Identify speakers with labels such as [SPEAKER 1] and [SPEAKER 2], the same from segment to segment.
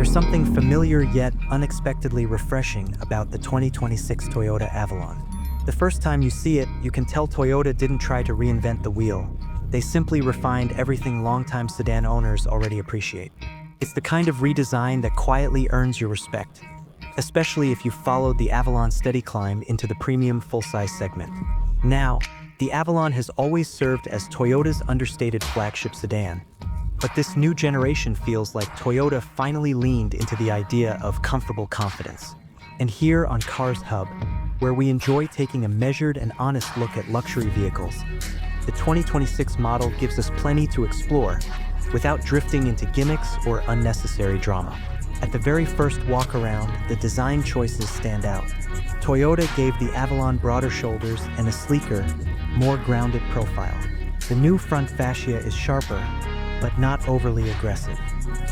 [SPEAKER 1] There's something familiar yet unexpectedly refreshing about the 2026 Toyota Avalon. The first time you see it, you can tell Toyota didn't try to reinvent the wheel. They simply refined everything longtime sedan owners already appreciate. It's the kind of redesign that quietly earns your respect, especially if you followed the Avalon's steady climb into the premium full-size segment. Now, the Avalon has always served as Toyota's understated flagship sedan, but this new generation feels like Toyota finally leaned into the idea of comfortable confidence. And here on Carz Hub, where we enjoy taking a measured and honest look at luxury vehicles, the 2026 model gives us plenty to explore without drifting into gimmicks or unnecessary drama. At the very first walk around, the design choices stand out. Toyota gave the Avalon broader shoulders and a sleeker, more grounded profile. The new front fascia is sharper, but not overly aggressive.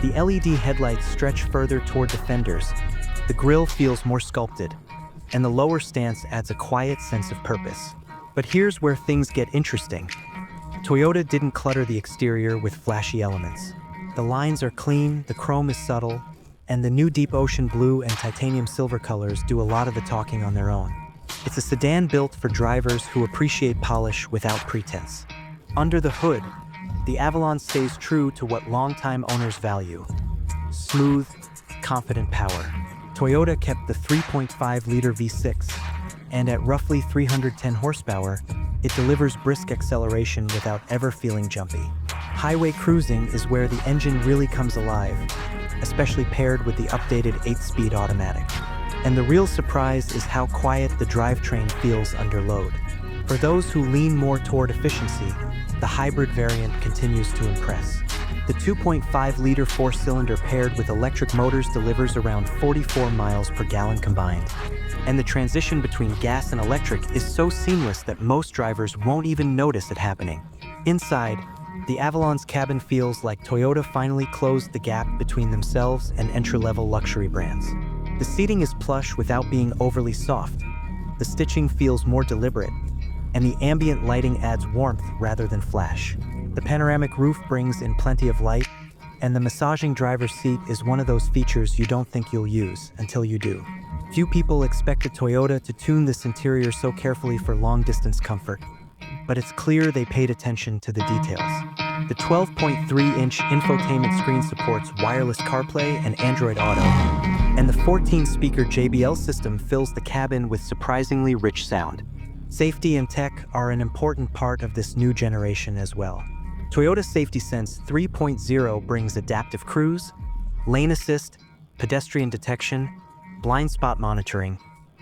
[SPEAKER 1] The LED headlights stretch further toward the fenders, the grille feels more sculpted, and the lower stance adds a quiet sense of purpose. But here's where things get interesting. Toyota didn't clutter the exterior with flashy elements. The lines are clean, the chrome is subtle, and the new deep ocean blue and titanium silver colors do a lot of the talking on their own. It's a sedan built for drivers who appreciate polish without pretense. Under the hood, the Avalon stays true to what longtime owners value: smooth, confident power. Toyota kept the 3.5-liter V6, and at roughly 310 horsepower, it delivers brisk acceleration without ever feeling jumpy. Highway cruising is where the engine really comes alive, especially paired with the updated 8-speed automatic. And the real surprise is how quiet the drivetrain feels under load. For those who lean more toward efficiency, the hybrid variant continues to impress. The 2.5-liter four-cylinder paired with electric motors delivers around 44 miles per gallon combined. And the transition between gas and electric is so seamless that most drivers won't even notice it happening. Inside, the Avalon's cabin feels like Toyota finally closed the gap between themselves and entry-level luxury brands. The seating is plush without being overly soft. The stitching feels more deliberate, and the ambient lighting adds warmth rather than flash. The panoramic roof brings in plenty of light, and the massaging driver's seat is one of those features you don't think you'll use until you do. Few people expected Toyota to tune this interior so carefully for long-distance comfort, but it's clear they paid attention to the details. The 12.3-inch infotainment screen supports wireless CarPlay and Android Auto, and the 14-speaker JBL system fills the cabin with surprisingly rich sound. Safety and tech are an important part of this new generation as well. Toyota Safety Sense 3.0 brings adaptive cruise, lane assist, pedestrian detection, blind spot monitoring,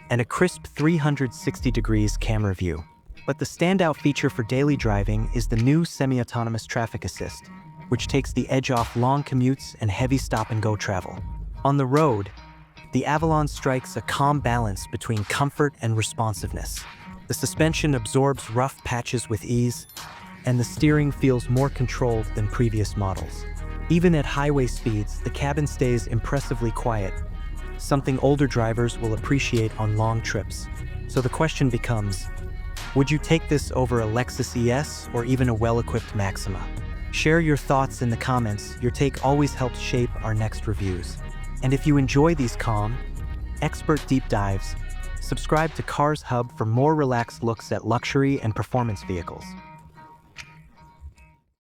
[SPEAKER 1] and a crisp 360 degrees camera view. But the standout feature for daily driving is the new semi-autonomous traffic assist, which takes the edge off long commutes and heavy stop-and-go travel. On the road, the Avalon strikes a calm balance between comfort and responsiveness. The suspension absorbs rough patches with ease, and the steering feels more controlled than previous models. Even at highway speeds, the cabin stays impressively quiet, something older drivers will appreciate on long trips. So the question becomes, would you take this over a Lexus ES or even a well-equipped Maxima? Share your thoughts in the comments. Your take always helps shape our next reviews. And if you enjoy these calm, expert deep dives, subscribe to Carz Hub for more relaxed looks at luxury and performance vehicles.